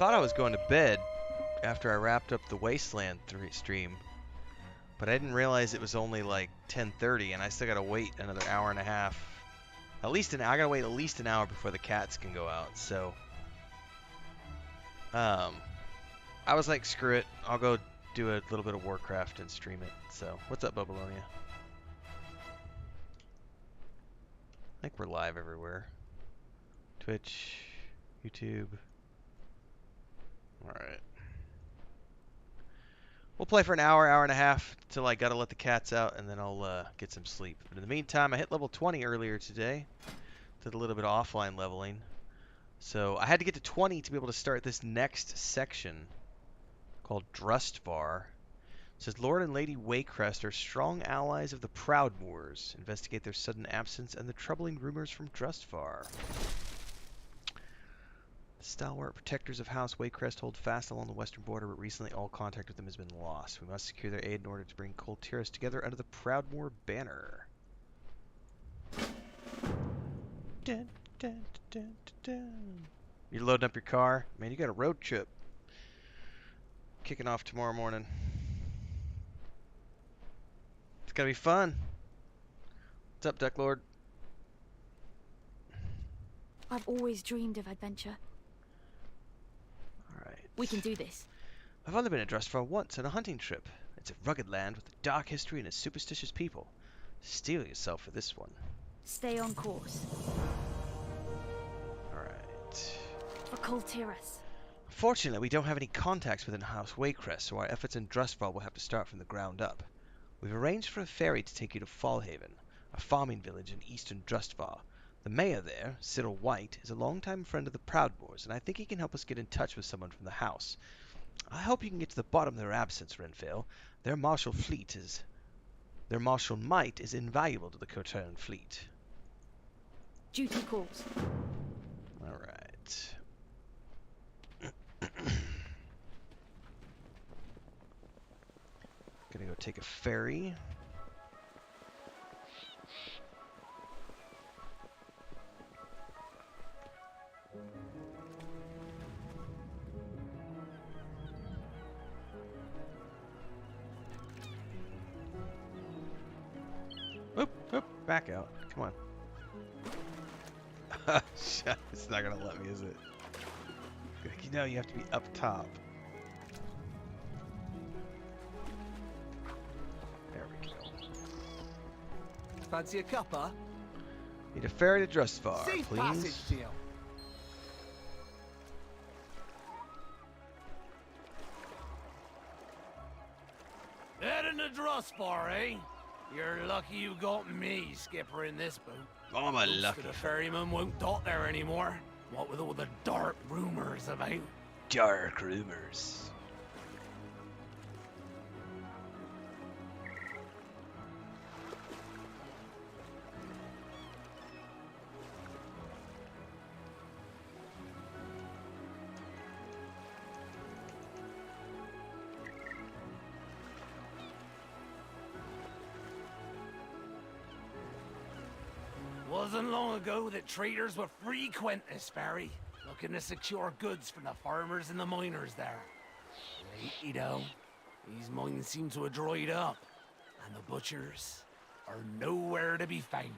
thought I was going to bed after I wrapped up the Wasteland stream, but I didn't realize it was only like 10:30, and I still gotta wait another hour and a half. At least I gotta wait at least an hour before the cats can go out. So, I was like, screw it, I'll go do a little bit of Warcraft and stream it. So, what's up, Babylonia? I think we're live everywhere. Twitch, YouTube. Alright. We'll play for an hour, hour and a half, till I gotta let the cats out, and then I'll get some sleep. But in the meantime, I hit level 20 earlier today. Did a little bit of offline leveling. So I had to get to 20 to be able to start this next section called Drustvar. It says, Lord and Lady Waycrest are strong allies of the Proudmoors. Investigate their sudden absence and the troubling rumors from Drustvar. The stalwart protectors of House Waycrest hold fast along the western border, but recently all contact with them has been lost. We must secure their aid in order to bring Coltiris together under the Proudmoor banner. Dun, dun, dun, dun. You're loading up your car? Man, you got a road trip kicking off tomorrow morning. It's gonna be fun. What's up, Duck Lord? I've always dreamed of adventure. Alright. We can do this. I've only been to Drustvar once on a hunting trip. It's a rugged land with a dark history and a superstitious people. Steel yourself for this one. Stay on course. Alright. For Coltiris. Fortunately, we don't have any contacts within House Waycrest, so our efforts in Drustvar will have to start from the ground up. We've arranged for a ferry to take you to Fallhaven, a farming village in eastern Drustvar. The mayor there, Cyril White, is a longtime friend of the Proudmoors, and I think he can help us get in touch with someone from the house. I hope you can get to the bottom of their absence, Renfail. Their martial might is invaluable to the Coturn fleet. Duty calls. Alright. Gonna go take a ferry. Oop, oop, back out. Come on. It's not gonna let me, is it? You know you have to be up top. There we go. Fancy a cuppa? Need a ferry to Drustvar, Safe please. passage deal. Heading to Drustvar, eh? You're lucky you got me, skipper, in this boat. Oh, my Most lucky. of the ferrymen won't dock there anymore. What with all the dark rumors about. Dark rumors. Wasn't long ago that traders would frequent this ferry, looking to secure goods from the farmers and the miners there. Lately, though, these mines seem to have dried up, and the butchers are nowhere to be found.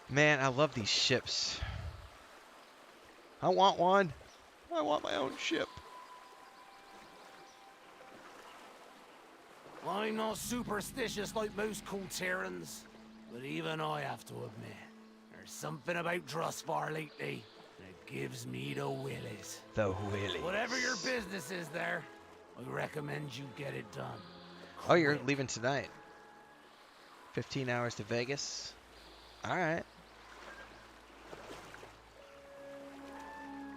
Man, I love these ships. I want one. I want my own ship. I'm not superstitious like most Colterans, but even I have to admit, there's something about Drustvar lately that gives me the willies. The willies. Whatever your business is there, I recommend you get it done. Oh, you're leaving tonight. 15 hours to Vegas. All right.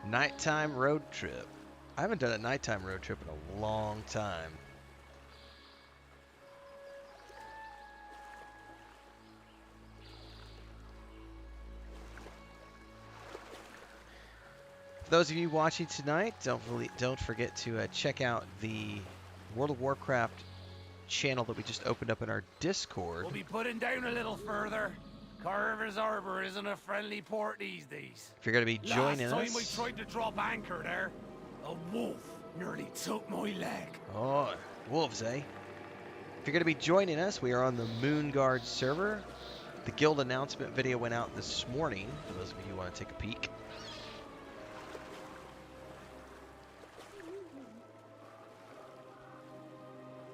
Nighttime road trip. I haven't done a nighttime road trip in a long time. those of you watching tonight, don't forget to check out the World of Warcraft channel that we just opened up in our Discord. We'll be putting down a little further. Carver's Arbor isn't a friendly port these days. If you're going to be joining Last time we us. tried to drop anchor there, a wolf nearly took my leg. Oh, wolves, eh? If you're going to be joining us, we are on the Moonguard server. The guild announcement video went out this morning, for those of you who want to take a peek.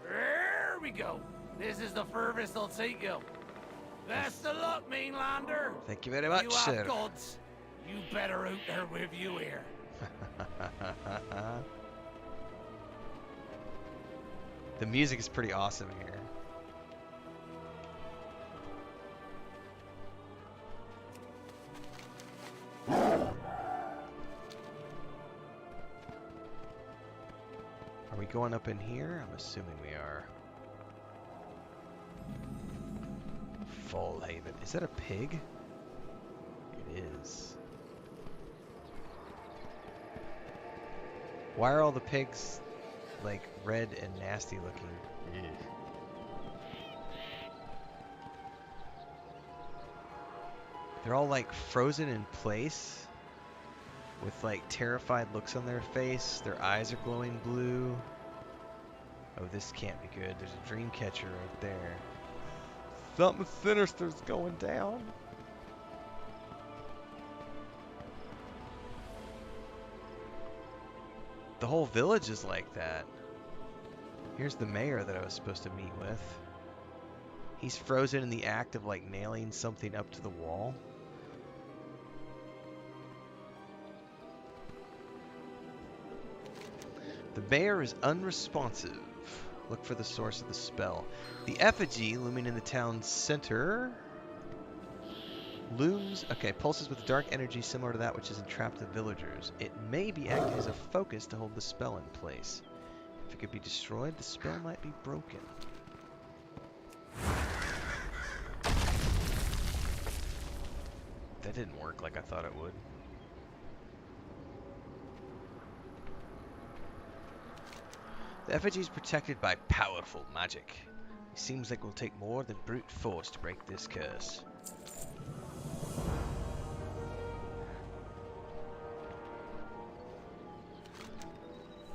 There we go. This is the furthest I'll take you. Best of luck, mainlander. Thank you very much, you sir. have gods. You better out there with you here. The music is pretty awesome here. Are we going up in here? I'm assuming we are. Fallhaven. Is that a pig? It is. Why are all the pigs like red and nasty looking? Ugh. They're all like frozen in place with like terrified looks on their face. Their eyes are glowing blue. Oh, this can't be good. There's a dream catcher right there. Something sinister's going down. The whole village is like that. Here's the mayor that I was supposed to meet with. He's frozen in the act of like nailing something up to the wall. The mayor is unresponsive. Look for the source of the spell. The effigy looming in the town's center looms, pulses with dark energy similar to that which has entrapped the villagers. It may be acting as a focus to hold the spell in place. If it could be destroyed, the spell might be broken. That didn't work like I thought it would. The effigy is protected by powerful magic. It seems like it will take more than brute force to break this curse.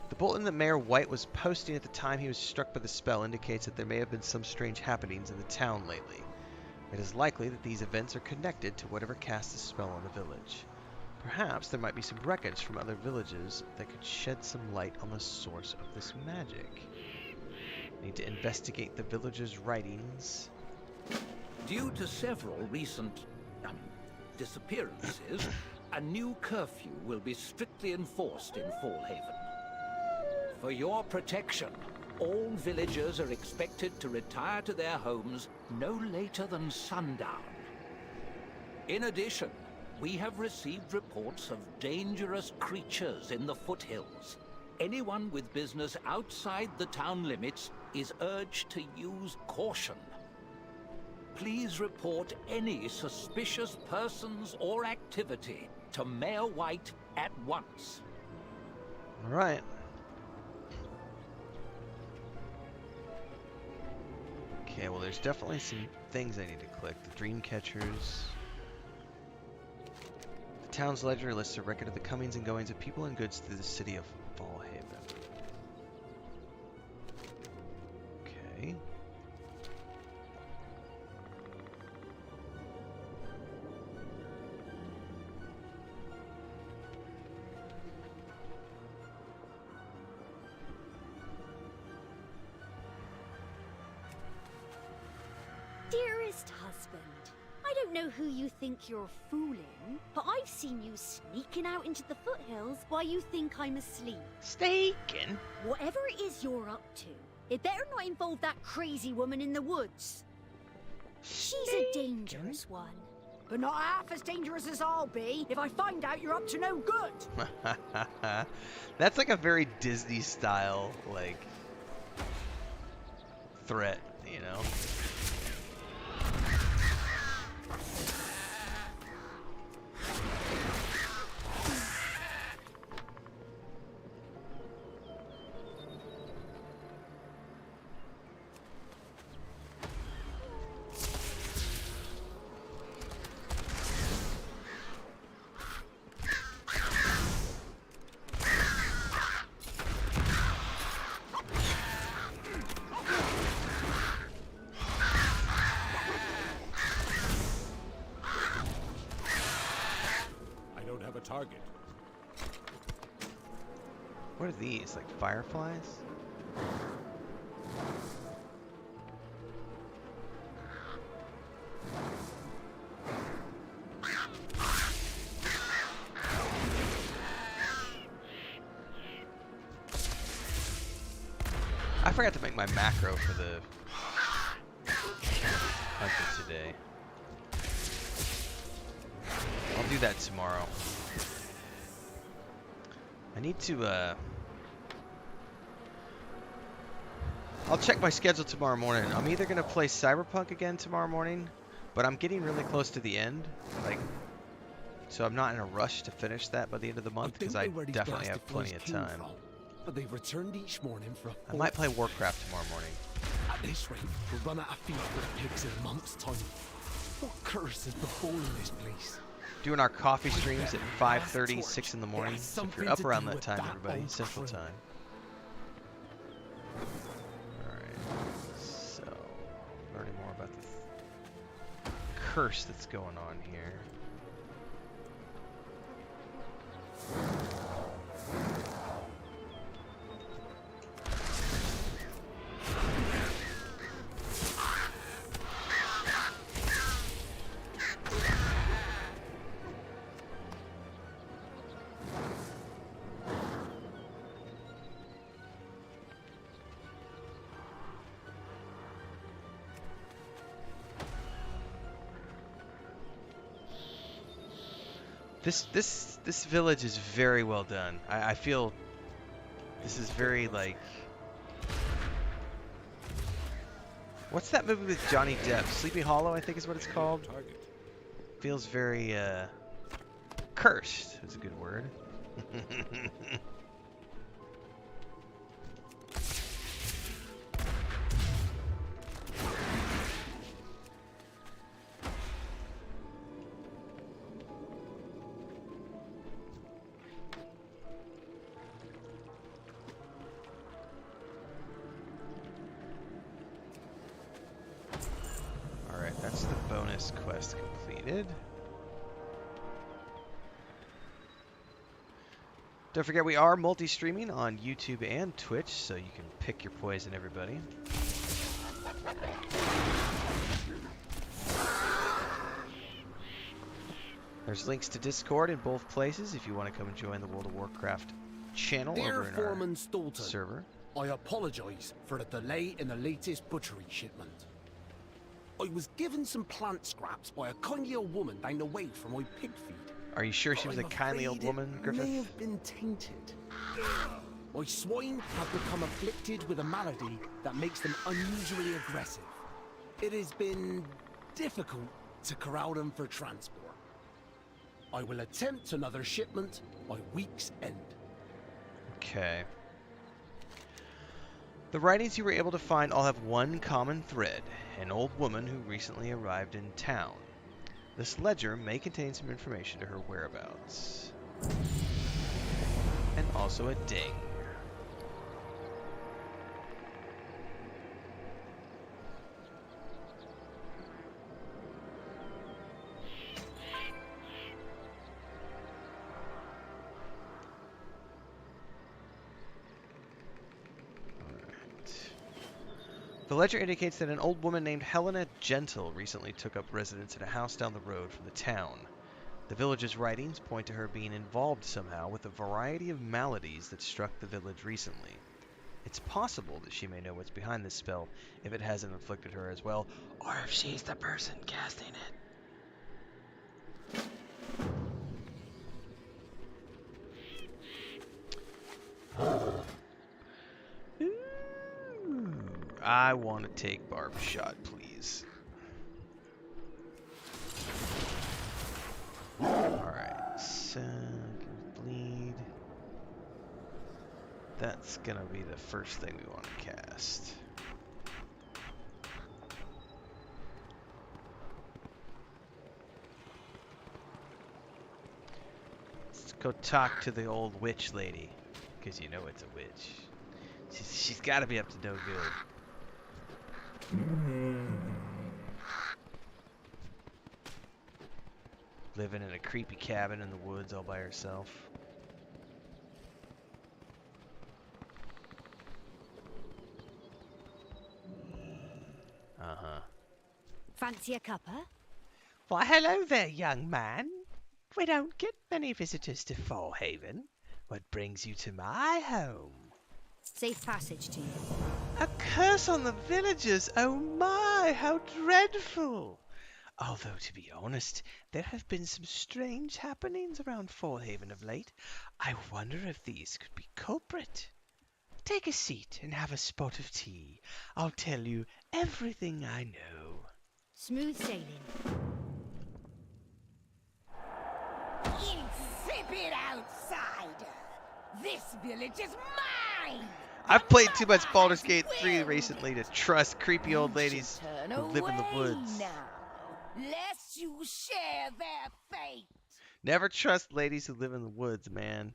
The bulletin that Mayor White was posting at the time he was struck by the spell indicates that there may have been some strange happenings in the town lately. It is likely that these events are connected to whatever cast the spell on the village. Perhaps there might be some records from other villages that could shed some light on the source of this magic. Need to investigate the villagers' writings. Due to several recent disappearances, a new curfew will be strictly enforced in Fallhaven. For your protection, all villagers are expected to retire to their homes no later than sundown. In addition, we have received reports of dangerous creatures in the foothills. Anyone with business outside the town limits is urged to use caution. Please report any suspicious persons or activity to Mayor White at once. All right. Okay, well, there's definitely some things I need to click. The dream catchers. The town's ledger lists a record of the comings and goings of people and goods through the city of Fallhaven. Okay. Dearest husband, I don't know who you think you're fooling, but I've seen you sneaking out into the foothills while you think I'm asleep. Sneaking? Whatever it is you're up to, it better not involve that crazy woman in the woods. She's a dangerous one. But not half as dangerous as I'll be if I find out you're up to no good. That's like a very Disney style, like, threat, you know? have a target. What are these? Like fireflies? I forgot to make my macro for the hunter today. I'll do that tomorrow. I need to, I'll check my schedule tomorrow morning. I'm either going to play Cyberpunk again tomorrow morning, but I'm getting really close to the end. Like, so I'm not in a rush to finish that by the end of the month, because I definitely have plenty of time. But they've returned each morning for I might play Warcraft tomorrow morning. At this rate, we'll run out of feed for the pigs in a month's time. What curse has befallen this place? Doing our coffee streams at 5:30, 6 in the morning. So if you're up around that time, everybody, Central Time. Alright, so learning more about the curse that's going on here. This village is very well done. I feel this is very like, what's that movie with Johnny Depp? Sleepy Hollow, I think is what it's called. Feels very cursed. Is a good word. That's the bonus quest completed. Don't forget we are multi-streaming on YouTube and Twitch, so you can pick your poison, everybody. There's links to Discord in both places if you want to come and join the World of Warcraft channel over in our server. I apologize for the delay in the latest butchery shipment. I was given some plant scraps by a kindly old woman down the way from my pig feed. Are you sure she was a kindly old woman, Griffith? May have been tainted. My swine have become afflicted with a malady that makes them unusually aggressive. It has been difficult to corral them for transport. I will attempt another shipment by week's end. Okay. The writings you were able to find all have one common thread: an old woman who recently arrived in town. This ledger may contain some information to her whereabouts. And also a ding. The ledger indicates that an old woman named Helena Gentle recently took up residence in a house down the road from the town. The village's writings point to her being involved somehow with a variety of maladies that struck the village recently. It's possible that she may know what's behind this spell, if it hasn't afflicted her as well, or if she's the person casting it. I want to take Barb's shot, please. Alright, so bleed. That's gonna be the first thing we want to cast. Let's go talk to the old witch lady, because you know it's a witch. She's got to be up to no good. living in a creepy cabin in the woods all by herself. Uh-huh. Fancy a cuppa? Why, hello there, young man. We don't get many visitors to Fallhaven. What brings you to my home? Safe passage to you. A curse on the villagers! Oh my, how dreadful! Although, to be honest, there have been some strange happenings around Fallhaven of late. I wonder if these could be culprit. Take a seat and have a spot of tea. I'll tell you everything I know. Smooth sailing. Insipid outsider! This village is mine! I've played too much Baldur's Gate 3 recently to trust creepy old ladies Turn who live in the away woods. now, lest you share their fate. Never trust ladies who live in the woods, man.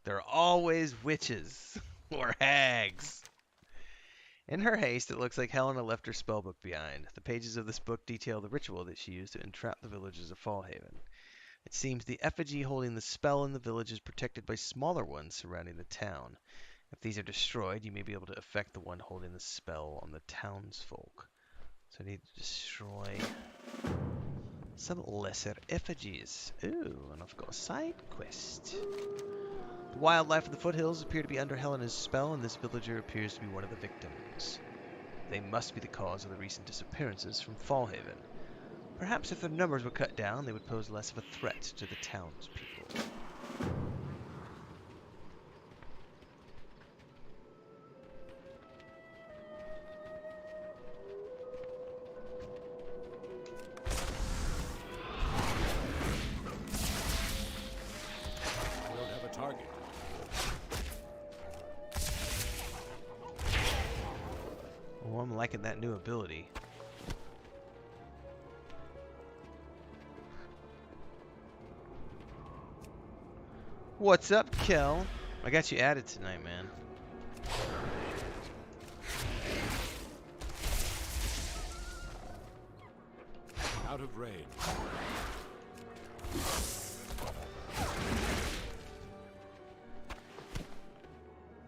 They're always witches or hags. In her haste, it looks like Helena left her spellbook behind. The pages of this book detail the ritual that she used to entrap the villagers of Fallhaven. It seems the effigy holding the spell in the village is protected by smaller ones surrounding the town. If these are destroyed, you may be able to affect the one holding the spell on the townsfolk. So I need to destroy some lesser effigies. Ooh, and I've got a side quest. The wildlife of the foothills appear to be under Helena's spell, and this villager appears to be one of the victims. They must be the cause of the recent disappearances from Fallhaven. Perhaps if their numbers were cut down, they would pose less of a threat to the townspeople. Oh, I'm liking that new ability. What's up, Kel? I got you added tonight, man. Out of range.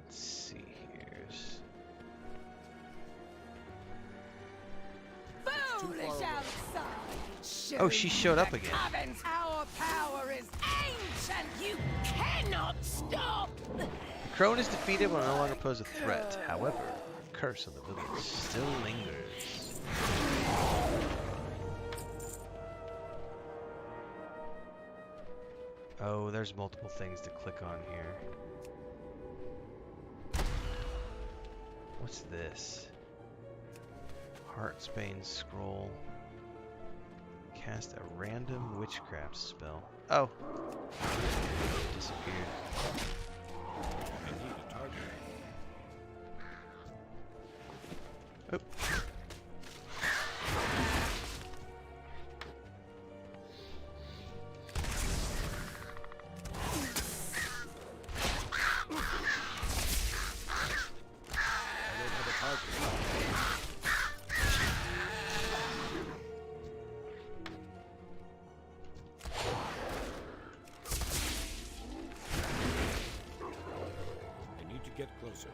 Let's see here. Foolish outside! Oh, she showed up again. Our power is ancient! You cannot stop! The crone is defeated when no longer pose a threat. However, the curse on the village still lingers. Oh, there's multiple things to click on here. What's this? Heartsbane scroll. Cast a random witchcraft spell. Oh. Disappeared. I need a target. Oh. Get closer.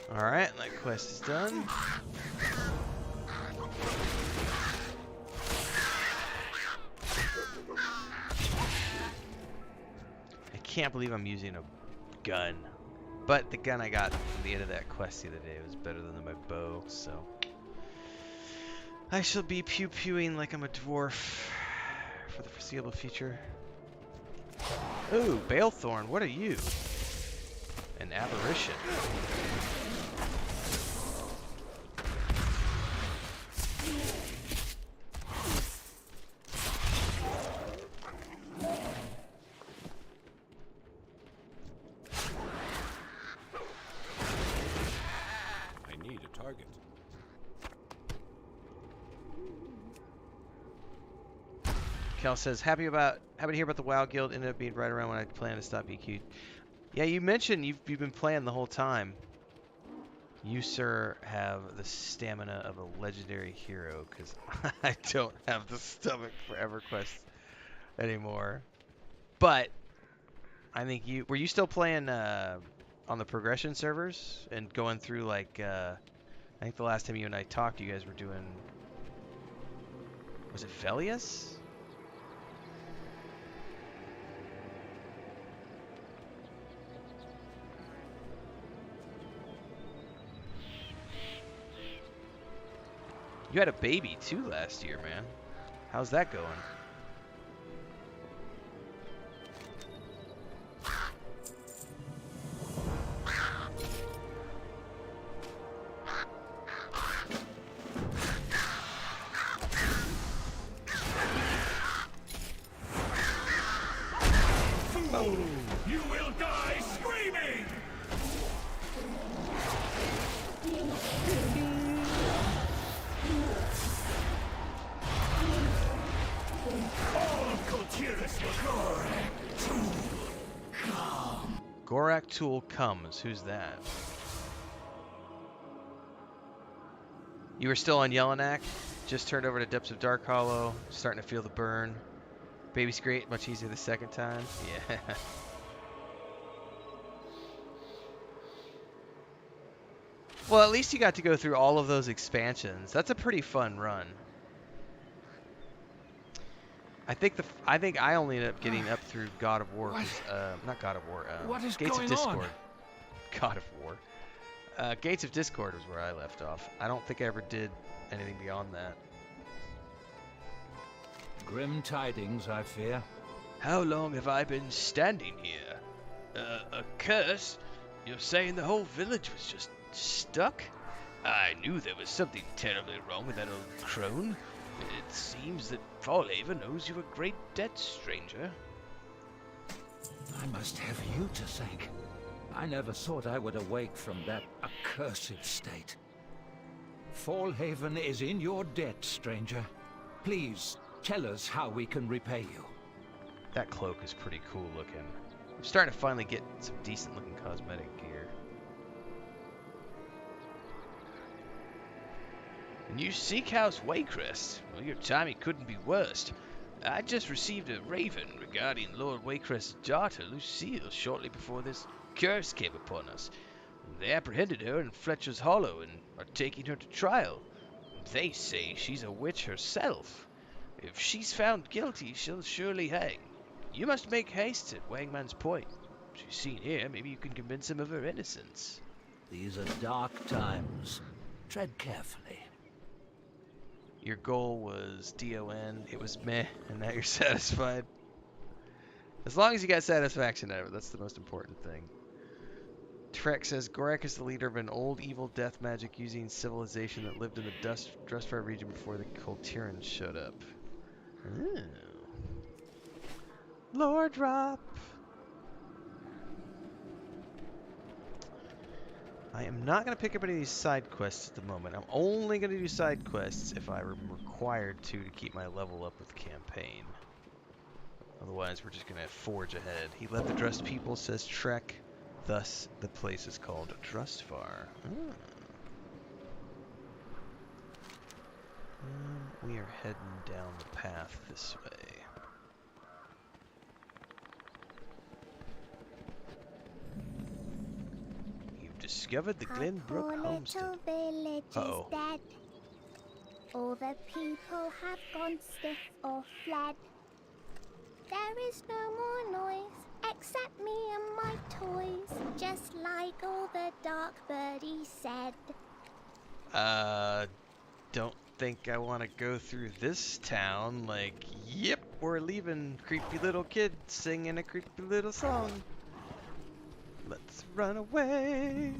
Alright, that quest is done. I can't believe I'm using a gun. But the gun I got from the end of that quest the other day was better than my bow, so I shall be pew-pewing like I'm a dwarf for the foreseeable future. Ooh, Balethorn, what are you? An apparition. I need a target. Cal says, happy to hear about the WoW Guild. Ended up being right around when I planned to stop EQ. Yeah, you mentioned you've been playing the whole time. You, sir, have the stamina of a legendary hero, because I don't have the stomach for EverQuest anymore. But I think were you still playing on the progression servers and going through like I think the last time you and I talked, you guys were doing, was it Velius? You had a baby too last year, man. How's that going? You will die screaming! All of Kultiris Gorak Tool comes. Who's that? You were still on Yellonak? Just turned over to Depths of Dark Hollow. Starting to feel the burn. Baby's great. Much easier the second time. Yeah. Well, at least you got to go through all of those expansions. That's a pretty fun run. I think I only ended up getting up through God of War. Not God of War. What is Gates going of Discord. on? God of War. Gates of Discord was where I left off. I don't think I ever did anything beyond that. Grim tidings, I fear. How long have I been standing here? A curse? You're saying the whole village was just stuck? I knew there was something terribly wrong with that old crone. It seems that Fallhaven owes you a great debt, stranger. I must have you to thank. I never thought I would awake from that accursed state. Fallhaven is in your debt, stranger. Please, tell us how we can repay you. That cloak is pretty cool looking. I'm starting to finally get some decent looking cosmetic gear. New Seek House Waycrest. Well, your timing couldn't be worse. I just received a raven regarding Lord Waycrest's daughter, Lucille, shortly before this curse came upon us. They apprehended her in Fletcher's Hollow and are taking her to trial. They say she's a witch herself. If she's found guilty, she'll surely hang. You must make haste at Wangman's Point. She's seen here, maybe you can convince him of her innocence. These are dark times. Tread carefully. Your goal was DON, it was meh, and now you're satisfied. As long as you got satisfaction out of it, that's the most important thing. Trek says, Gorak is the leader of an old evil death magic using civilization that lived in the Dustfire region before the Kultirans showed up. Ooh. Lore drop! I am not going to pick up any of these side quests at the moment. I'm only going to do side quests if I'm required to keep my level up with the campaign. Otherwise, we're just going to forge ahead. He led the Drust people, says Trek. Thus, the place is called Drustfar. We are heading down the path this way. Discovered the Glenbrook homestead. Village Uh-oh. is dead. All the people have gone stiff or fled. There is no more noise except me and my toys, just like all the dark birdies said. Don't think I want to go through this town. Like, yep, we're leaving. Creepy little kid singing a creepy little song. Let's run away.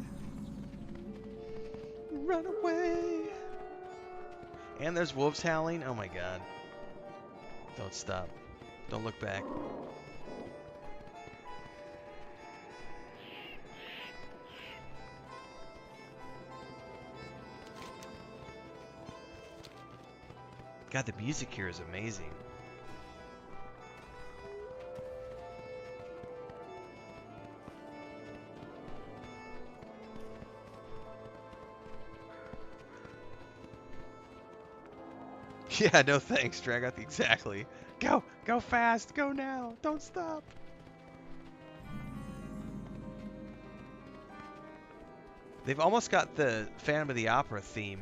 Run away. And there's wolves howling. Oh my god. Don't stop. Don't look back. God, the music here is amazing. Yeah, no thanks, Dragoth. Exactly. Go! Go fast! Go now! Don't stop! They've almost got the Phantom of the Opera theme.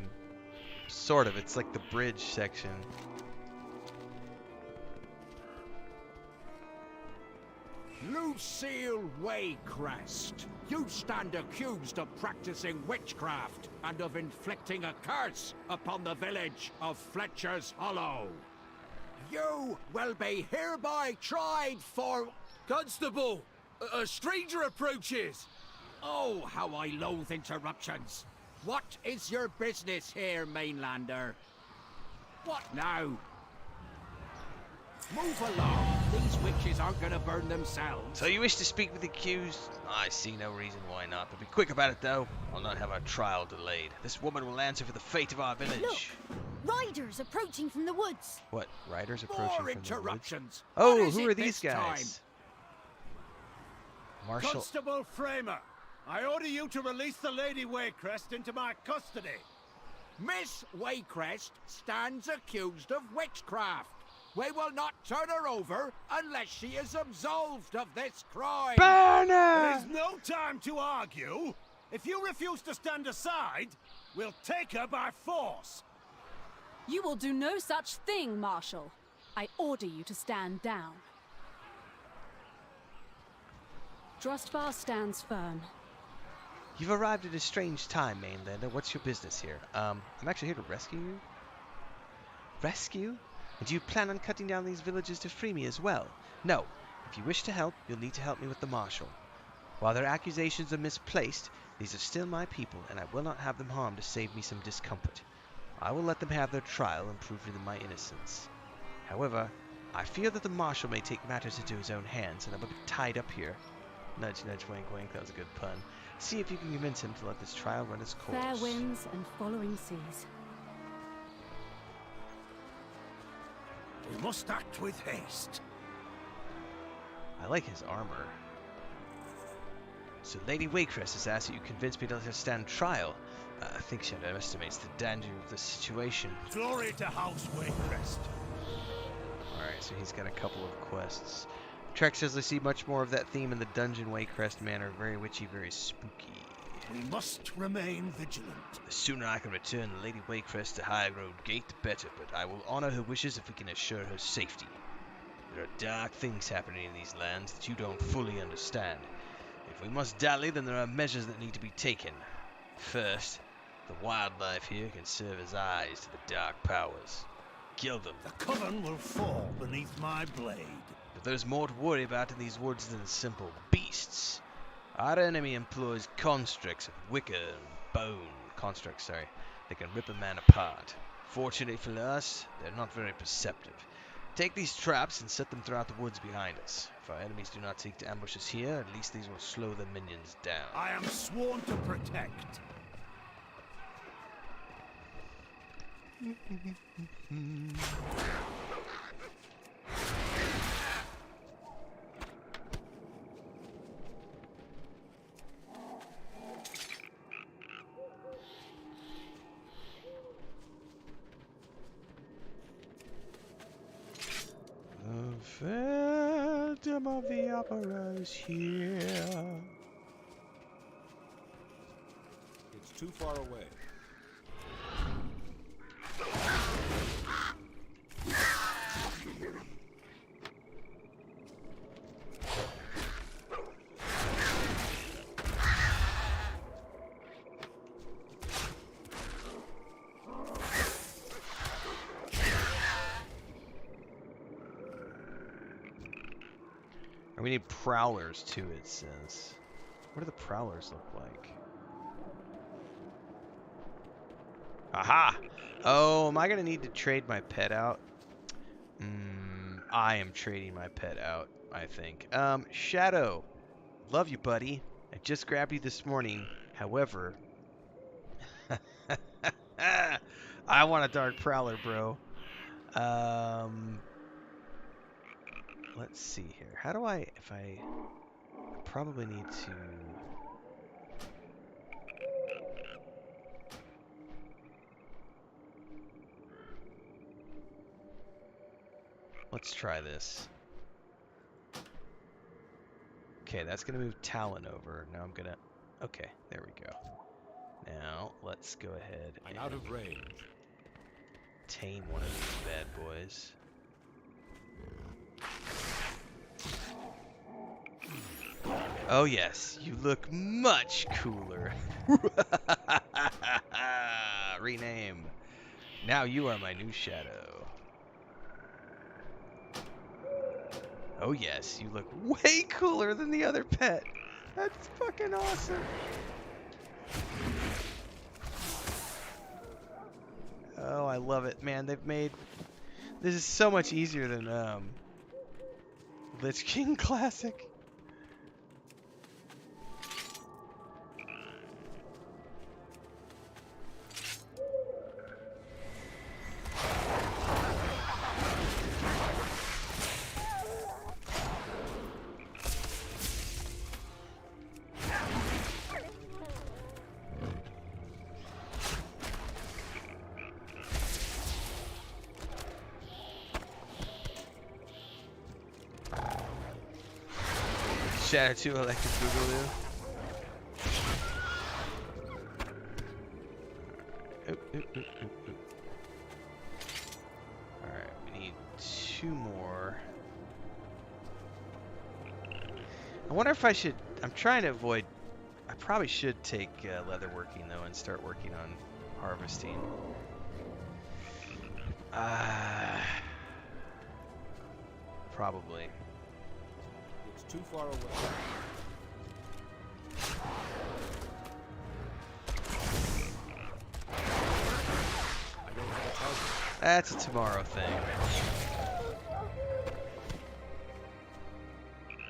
Sort of. It's like the bridge section. Lucille Waycrest, you stand accused of practicing witchcraft and of inflicting a curse upon the village of Fletcher's Hollow. You will be hereby tried for... Constable! A stranger approaches! Oh, how I loathe interruptions. What is your business here, Mainlander? What now? Move along. These witches aren't gonna burn themselves. So you wish to speak with the accused? I see no reason why not, but be quick about it though. I'll not have our trial delayed. This woman will answer for the fate of our village. Look! Riders approaching from the woods. What? Riders approaching More from interruptions. the woods? What Oh, is who it are these this guys? time? Marshal. Constable Framer, I order you to release the Lady Waycrest into my custody. Miss Waycrest stands accused of witchcraft. We will not turn her over unless she is absolved of this crime. Banner! There's no time to argue. If you refuse to stand aside, we'll take her by force. You will do no such thing, Marshal. I order you to stand down. Drustbar stands firm. You've arrived at a strange time, Mainlander. What's your business here? I'm actually here to rescue you. Rescue? And do you plan on cutting down these villages to free me as well? No. If you wish to help, you'll need to help me with the Marshal. While their accusations are misplaced, these are still my people, and I will not have them harmed to save me some discomfort. I will let them have their trial and prove to them my innocence. However, I fear that the Marshal may take matters into his own hands, and I'm a bit tied up here. Nudge, nudge, wink, wink. That was a good pun. See if you can convince him to let this trial run its course. Fair winds and following seas. We must act with haste. I like his armor. So Lady Waycrest has asked that you convince me to let her stand trial. I think she underestimates the danger of the situation. Glory to House Waycrest. Alright, so he's got a couple of quests. Trek says I see much more of that theme in the Dungeon Waycrest manner. Very witchy, very spooky. We must remain vigilant. The sooner I can return the Lady Waycrest to High Road Gate, the better, but I will honor her wishes if we can assure her safety. There are dark things happening in these lands that you don't fully understand. If we must dally, then there are measures that need to be taken. First, the wildlife here can serve as eyes to the dark powers. Kill them. The coven will fall beneath my blade. But there's more to worry about in these woods than simple beasts. Our enemy employs constructs of wicker and bone. Constructs, sorry. They can rip a man apart. Fortunately for us, they're not very perceptive. Take these traps and set them throughout the woods behind us. If our enemies do not seek to ambush us here, at least these will slow the minions down. I am sworn to protect. The Phantom of the Opera is here. It's too far away. We need prowlers too, it says. What do the prowlers look like? Aha! Oh, am I gonna need to trade my pet out? I am trading my pet out, I think. Shadow. Love you, buddy. I just grabbed you this morning. However, I want a dark prowler, bro. Let's see here. How do I, I probably need to... Let's try this. Okay, that's going to move Talon over. Now I'm going to... Okay, there we go. Now, let's go ahead and... Out of range. Tame one of these bad boys. Oh yes, you look much cooler. Rename. Now you are my new shadow. Oh yes, you look way cooler than the other pet. That's fucking awesome. Oh, I love it, man. They've made this is so much easier than Lich King Classic. Shadow 2 Electric Boogaloo. Alright, we need 2 more. I wonder if I should... I'm trying to avoid... I probably should take leatherworking though and start working on harvesting. Probably. It's too far away. I don't have a target. That's a tomorrow thing.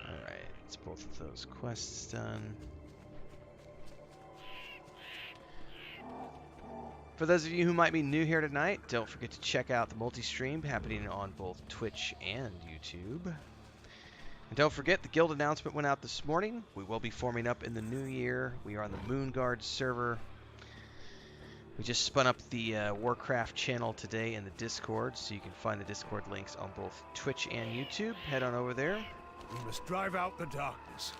Alright, it's both of those quests done. For those of you who might be new here tonight, don't forget to check out the multi-stream happening on both Twitch and YouTube. And don't forget, the guild announcement went out this morning. We will be forming up in the new year. We are on the Moonguard server. We just spun up the Warcraft channel today in the Discord, so you can find the Discord links on both Twitch and YouTube. Head on over there. We must drive out the darkness.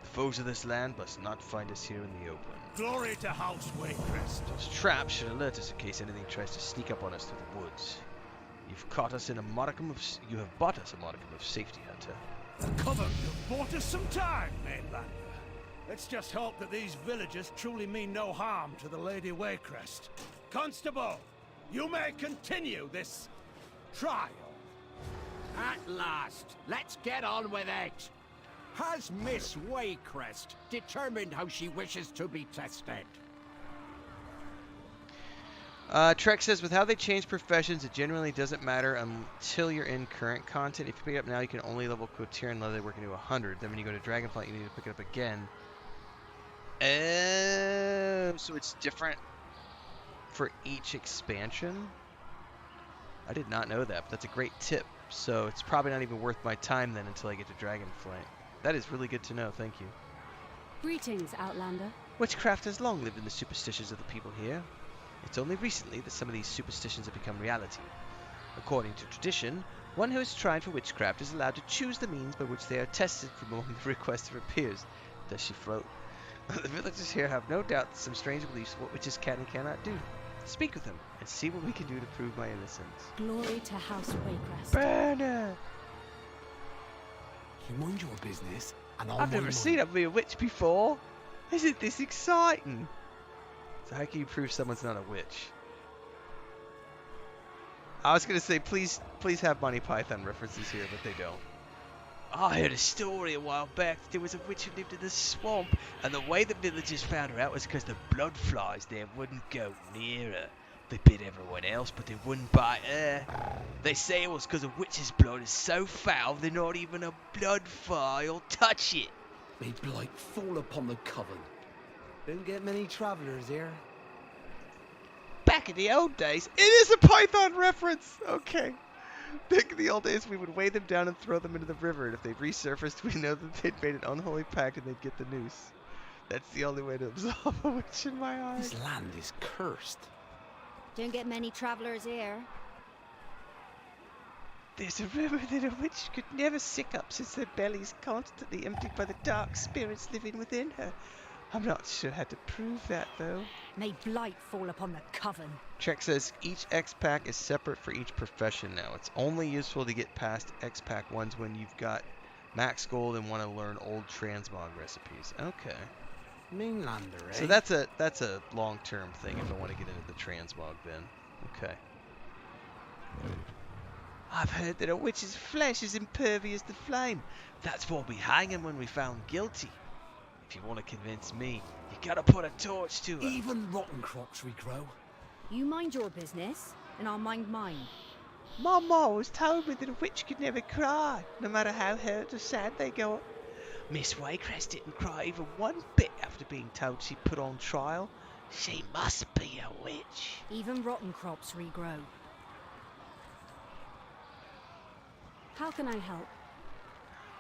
The foes of this land must not find us here in the open. Glory to House Waycrest. Those traps should alert us in case anything tries to sneak up on us through the woods. You've caught us in a modicum of... You have bought us a modicum of safety, Hunter. The cover, you've bought us some time, Mainlander. Let's just hope that these villagers truly mean no harm to the Lady Waycrest. Constable, you may continue this trial. At last, let's get on with it. Has Miss Waycrest determined how she wishes to be tested? Trek says, with how they change professions, it generally doesn't matter until you're in current content. If you pick it up now, you can only level Quotier leatherworking to 100. Then when you go to Dragonflight, you need to pick it up again. So it's different for each expansion? I did not know that, but that's a great tip. So it's probably not even worth my time then until I get to Dragonflight. That is really good to know, thank you. Greetings, Outlander. Witchcraft has long lived in the superstitions of the people here. It's only recently that some of these superstitions have become reality. According to tradition, one who is tried for witchcraft is allowed to choose the means by which they are tested from among the requests of her peers. Does she float? The villagers here have no doubt some strange beliefs of what witches can and cannot do. Speak with them and see what we can do to prove my innocence. Glory to House Waycrest. Burner! You mind your business, and I'll I've never seen a witch before. Isn't this exciting? So how can you prove someone's not a witch? I was gonna say please have Monty Python references here, but they don't. I heard a story a while back that there was a witch who lived in the swamp, and the way the villagers found her out was because the blood flies there wouldn't go near her. They bit everyone else, but they wouldn't bite her. They say it was because a witch's blood is so foul that not even a blood fly will touch it. May blight fall upon the coven. Don't get many travellers here. Back in the old days, it is a Python reference! Okay. Back in the old days, we would weigh them down and throw them into the river, and if they resurfaced, we know that they'd made an unholy pact and they'd get the noose. That's the only way to absolve a witch in my eyes. This land is cursed. Don't get many travelers here. There's a rumor that a witch could never sick up since her belly's constantly emptied by the dark spirits living within her. I'm not sure how to prove that, though. May blight fall upon the coven. Trek says each X-Pack is separate for each profession now. It's only useful to get past X-Pack ones when you've got max gold and want to learn old transmog recipes. Okay. Mainlander, eh? So that's a long-term thing if I want to get into the transmog then. Okay. I've heard that a witch's flesh is impervious to flame. That's why we hang him when we found guilty. If you want to convince me, you gotta put a torch to her. Even rotten crops regrow. You mind your business, and I'll mind mine. My ma always told me that a witch could never cry, no matter how hurt or sad they got. Miss Waycrest didn't cry even one bit after being told she'd put on trial. She must be a witch. Even rotten crops regrow. How can I help?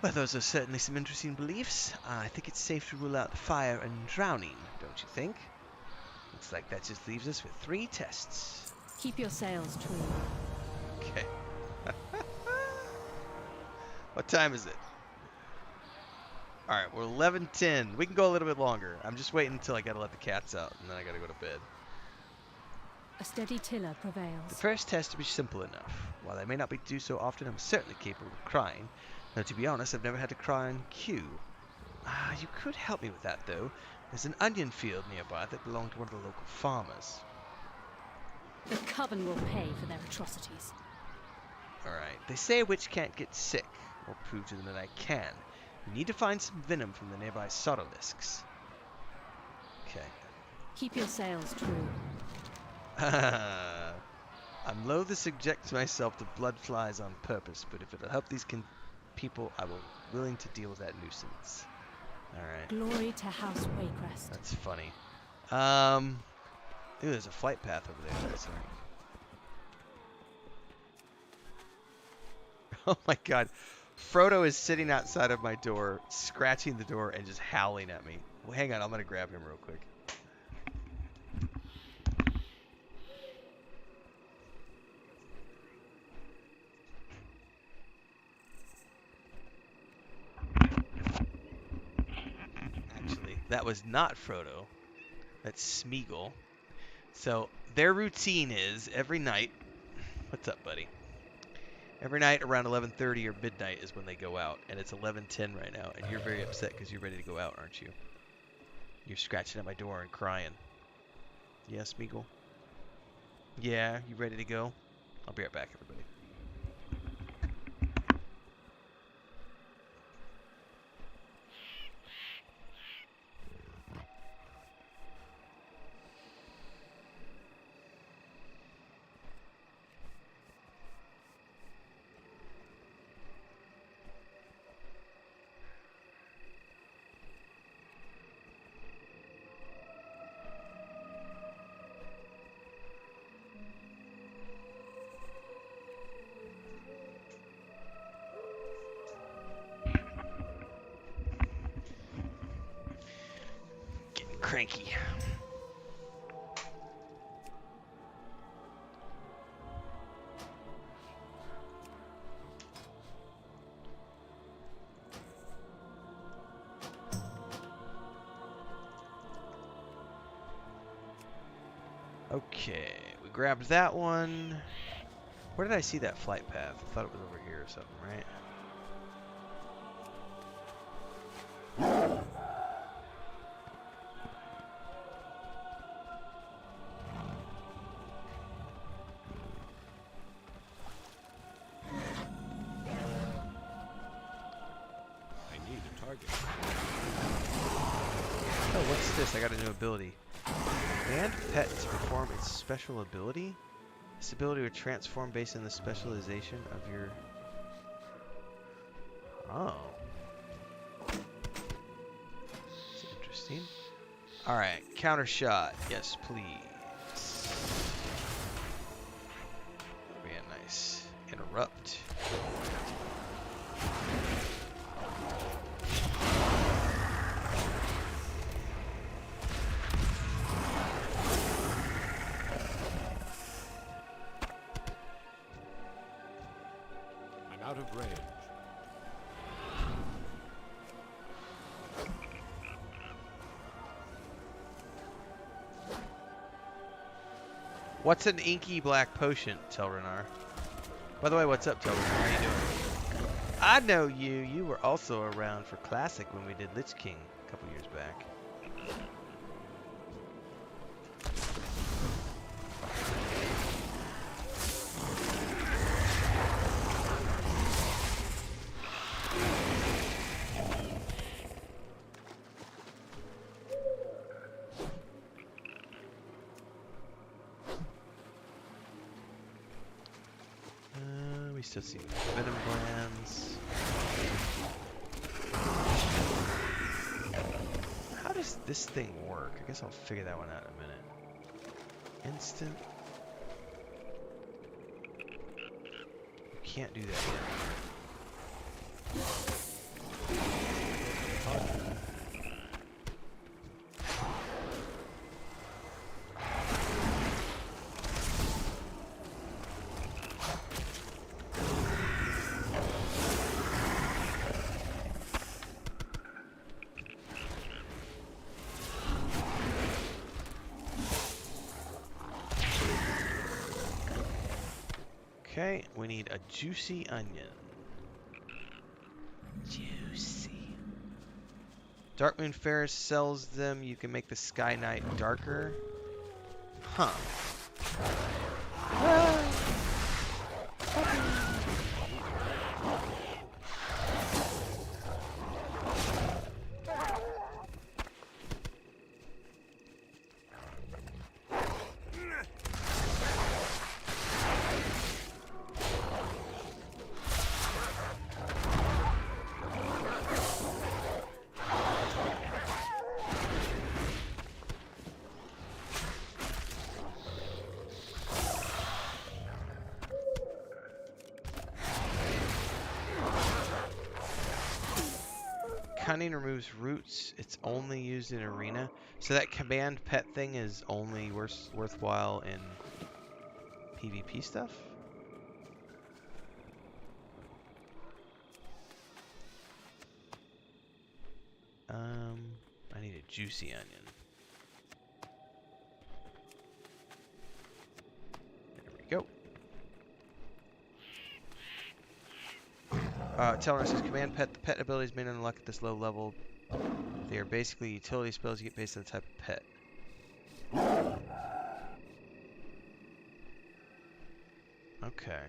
Well, those are certainly some interesting beliefs. I think it's safe to rule out fire and drowning, don't you think? Looks like that just leaves us with 3 tests. Keep your sails true. Okay. What time is it? Alright, we're 11:10. We can go a little bit longer. I'm just waiting until I gotta let the cats out, and then I gotta go to bed. A steady tiller The prevails. first test will be simple enough. While I may not be do so often, I'm certainly capable of crying. Now, to be honest, I've never had to cry on cue. You could help me with that, though. There's an onion field nearby that belonged to one of the local farmers. The coven will pay for their atrocities. Alright, they say a witch can't get sick. I'll prove to them that I can. We need to find some venom from the nearby sotolisks. Okay. Keep your sails true. I'm loath to subject myself to blood flies on purpose, but if it'll help these people, I will willing to deal with that nuisance. Alright. Glory to House Waycrest. That's funny. Ooh, there's a flight path over there. That's right. Oh my god. Frodo is sitting outside of my door, scratching the door and just howling at me. Well, hang on, I'm gonna grab him real quick. Actually, that was not Frodo. That's Smeagol. So, their routine is every night. What's up, buddy? Every night around 11:30 or midnight is when they go out, and it's 11:10 right now, and you're very upset because you're ready to go out, aren't you? You're scratching at my door and crying. Yes, Smeagol? Yeah, you ready to go? I'll be right back, everybody. Cranky. Okay, we grabbed that one. Where did I see that flight path? I thought it was over here or something, right? Oh, what's this? I got a new ability. Command pet to perform its special ability. This ability will transform based on the specialization of your... Oh. That's interesting. Alright, counter shot. Yes, please. Very nice. Interrupt. of range. What's an inky black potion, Telrenar? By the way, what's up, Telrenar? How you doing? I know you. You were also around for Classic when we did Lich King a couple years back. We still see venom glands. How does this thing work? I guess I'll figure that one out in a minute. Instant. You can't do that yet. Okay, we need a juicy onion. Juicy. Darkmoon Ferris sells them. You can make the Sky Knight darker. Huh. Cunning removes roots. It's only used in arena. So that command pet thing is only worthwhile in PvP stuff? I need a juicy onion. There we go. Telrenar says, command pet. The pet abilities may not unlock at this low level. They are basically utility spells you get based on the type of pet. Okay.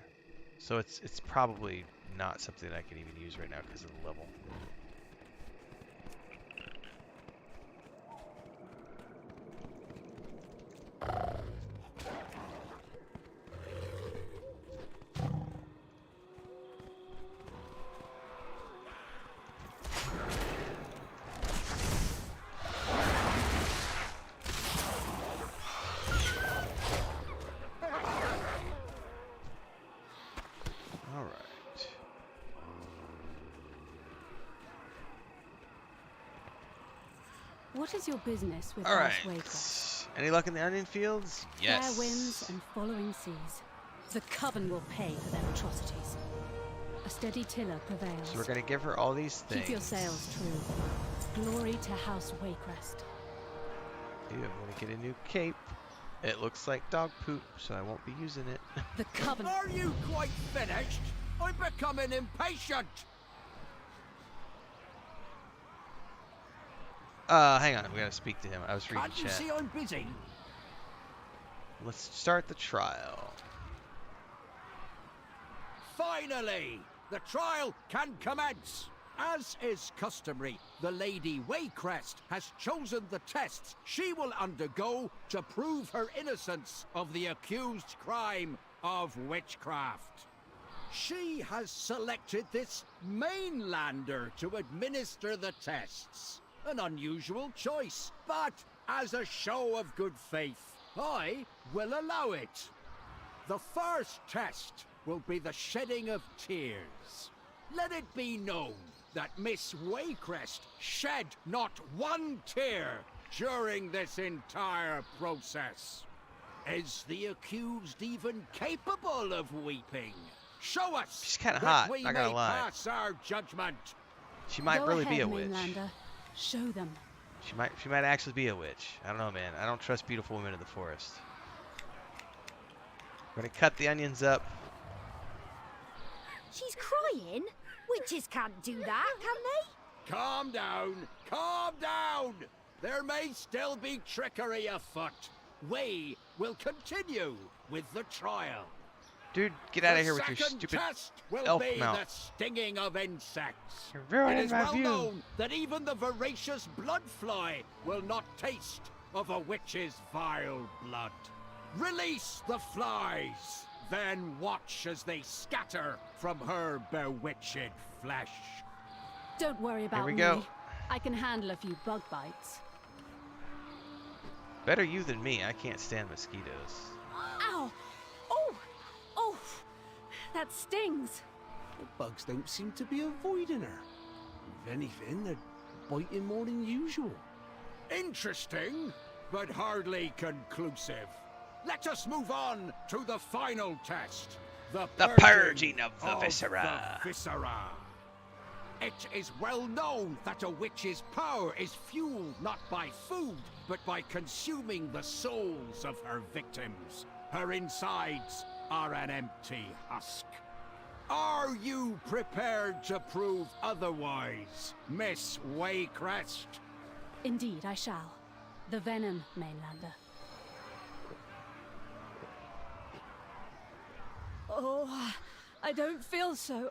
So it's probably not something I can even use right now because of the level. What is your business with All House right. Waycraft? Any luck in the onion fields? Yes. Fair winds and following seas. The Coven will pay for their atrocities. A steady tiller prevails. So we're gonna give her all these things. Keep your sails true. Glory to House Waycrest. Ew, I'm gonna get a new cape. It looks like dog poop, so I won't be using it. The Coven. Are you quite finished? I'm becoming impatient. Hang on, we gotta speak to him. I was reading Can't you chat. see I'm busy? Let's start the trial. Finally, the trial can commence. As is customary, the Lady Waycrest has chosen the tests she will undergo to prove her innocence of the accused crime of witchcraft. She has selected this mainlander to administer the tests. An unusual choice, but as a show of good faith, I will allow it. The first test will be the shedding of tears. Let it be known that Miss Waycrest shed not one tear during this entire process. Is the accused even capable of weeping? Show us. She's kind of that hot, we not gonna may lie. pass our judgment. She might Go really ahead, be a witch. Mainlander. Show them. She might actually be a witch. I don't know, man. I don't trust beautiful women in the forest. We're gonna cut the onions up. She's crying? Witches can't do that, can they? Calm down. Calm down. There may still be trickery afoot. We will continue with the trial. Dude, get out of here with your The second stupid test will elf be mouth. the stinging of insects. You're ruining It is my well view. known that even the voracious bloodfly will not taste of a witch's vile blood. Release the flies, then watch as they scatter from her bewitched flesh. Don't worry about we me. go. I can handle a few bug bites. Better you than me. I can't stand mosquitoes. Ow! Oh! Oh! That stings. The bugs don't seem to be avoiding her. If anything, they're biting more than usual. Interesting, but hardly conclusive. Let us move on to the final test. The purging of the viscera. The viscera. It is well known that a witch's power is fueled not by food, but by consuming the souls of her victims. Her insides are an empty husk. Are you prepared to prove otherwise, Miss Waycrest? Indeed, I shall. The venom, Mainlander. Oh, I don't feel so.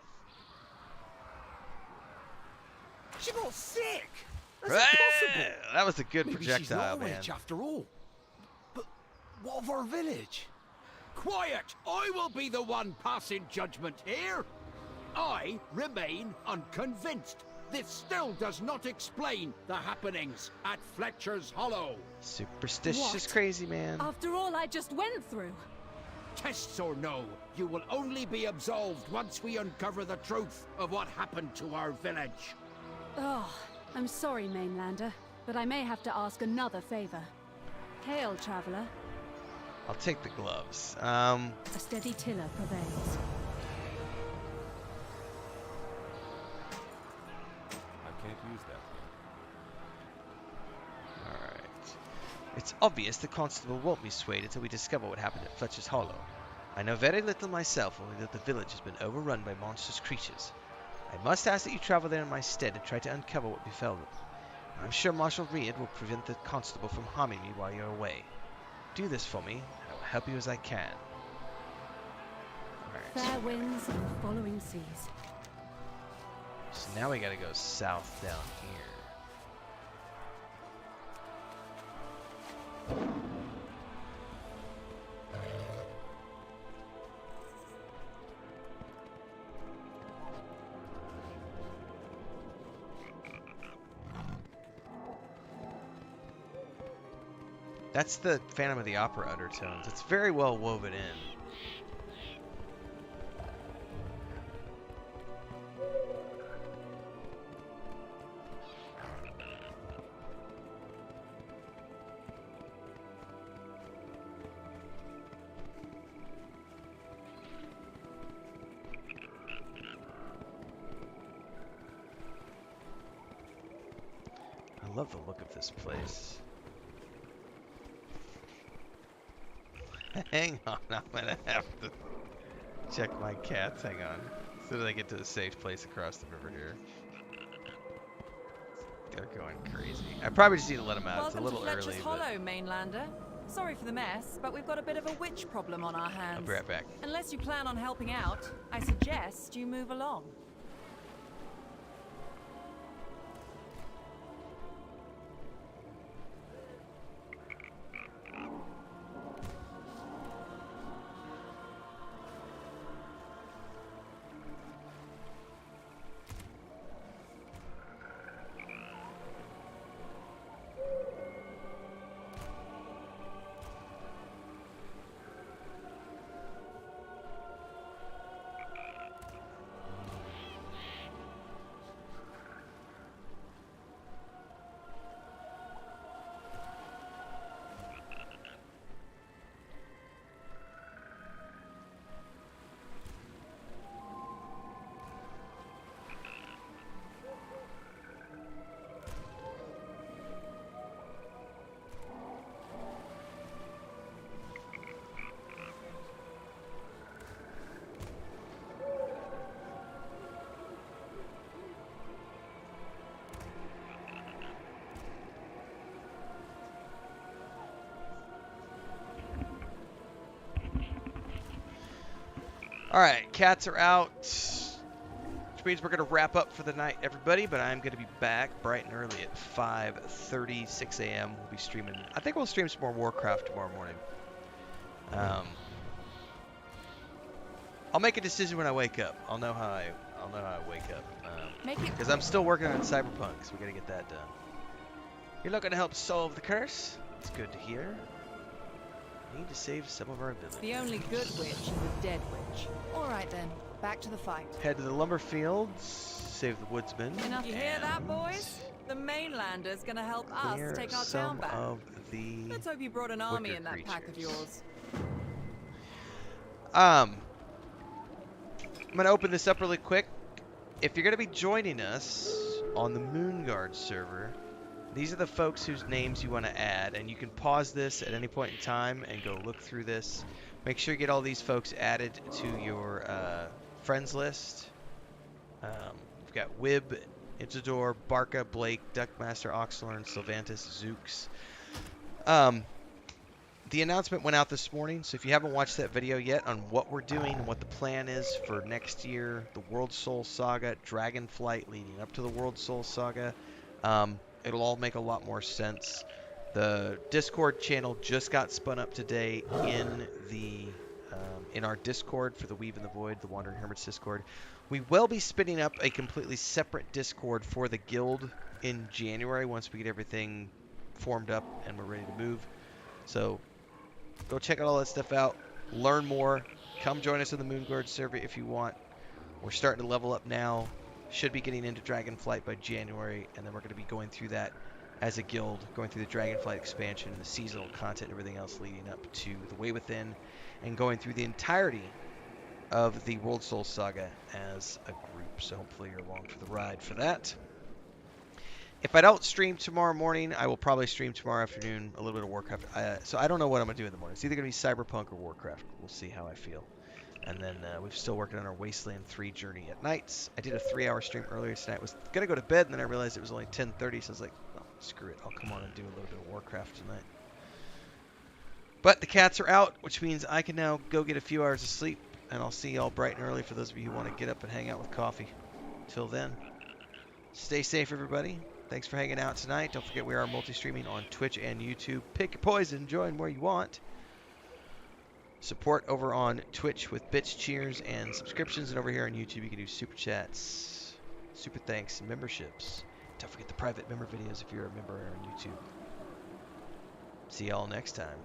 She got sick. That's Hey, impossible. that was a good Maybe she's projectile, not a man. witch after all. But what of our village? Quiet! I will be the one passing judgment here. I remain unconvinced. This still does not explain the happenings at Fletcher's Hollow. Superstitious What? crazy man. After all I just went through. Tests or no, you will only be absolved once we uncover the truth of what happened to our village. Oh, I'm sorry, Mainlander, but I may have to ask another favor. Hail, traveler. I'll take the gloves. A steady tiller prevails. I can't use that. Alright. It's obvious the constable won't be swayed until we discover what happened at Fletcher's Hollow. I know very little myself, only that the village has been overrun by monstrous creatures. I must ask that you travel there in my stead and try to uncover what befell them. I'm sure Marshal Reed will prevent the constable from harming me while you're away. Do this for me, and I will help you as I can. Alright. Fair winds and following seas. So now we gotta go south down here. That's the Phantom of the Opera undertones. It's very well woven in. I love the look of this place. Hang on, I'm gonna have to check my cats. Hang on. As soon as I get to a safe place across the river here. They're going crazy. I probably just need to let them out. It's a little Welcome to early. Fletcher's But Hollow, Mainlander. Sorry for the mess, but we've got a bit of a witch problem on our hands. I'll be right back. Unless you plan on helping out, I suggest you move along. All right, cats are out, which means we're going to wrap up for the night, everybody, but I'm going to be back bright and early at 5:36 a.m. We'll be streaming. I think we'll stream some more Warcraft tomorrow morning. I'll make a decision when I wake up. I'll know how I wake up. Because I'm still working on Cyberpunk, so we got to get that done. You're looking to help solve the curse? It's good to hear. We need to save some of our villagers. The only good witch is a dead witch. All right then, back to the fight. Head to the lumber fields, save the woodsman. Enough. You hear that, boys? The mainlander's gonna help us take our town back. Of the Let's hope you brought an army in that pack of yours. I'm gonna open this up really quick. If you're gonna be joining us on the Moonguard server, these are the folks whose names you want to add, and you can pause this at any point in time and go look through this. Make sure you get all these folks added to your friends list. We've got Wib, Itzador, Barca, Blake, Duckmaster, Oxlorn, Sylvantis, Zooks. The announcement went out this morning, so if you haven't watched that video yet on what we're doing and what the plan is for next year, the World Soul Saga, Dragonflight leading up to the World Soul Saga, it'll all make a lot more sense. The Discord channel just got spun up today in our Discord for the Weave and the Void, the Wandering Hermits Discord. We will be spinning up a completely separate Discord for the guild in January once we get everything formed up and we're ready to move. So go check all that stuff out. Learn more. Come join us in the Moonguard server if you want. We're starting to level up now. Should be getting into Dragonflight by January, and then we're going to be going through that as a guild, going through the Dragonflight expansion and the seasonal content and everything else leading up to the Way Within, and going through the entirety of the World Soul Saga as a group. So hopefully you're along for the ride for that. If I don't stream tomorrow morning, I will probably stream tomorrow afternoon a little bit of Warcraft. So I don't know what I'm going to do in the morning. It's either going to be Cyberpunk or Warcraft. We'll see how I feel. And then we're still working on our Wasteland 3 journey at nights. I did a 3-hour stream earlier tonight. I was going to go to bed, and then I realized it was only 10:30, so I was like, oh, screw it. I'll come on and do a little bit of Warcraft tonight. But the cats are out, which means I can now go get a few hours of sleep, and I'll see y'all bright and early for those of you who want to get up and hang out with coffee. Till then, stay safe, everybody. Thanks for hanging out tonight. Don't forget we are multi-streaming on Twitch and YouTube. Pick your poison. Join where you want. Support over on Twitch with bits, cheers, and subscriptions. And over here on YouTube, you can do super chats, super thanks, and memberships. Don't forget the private member videos if you're a member on YouTube. See y'all next time.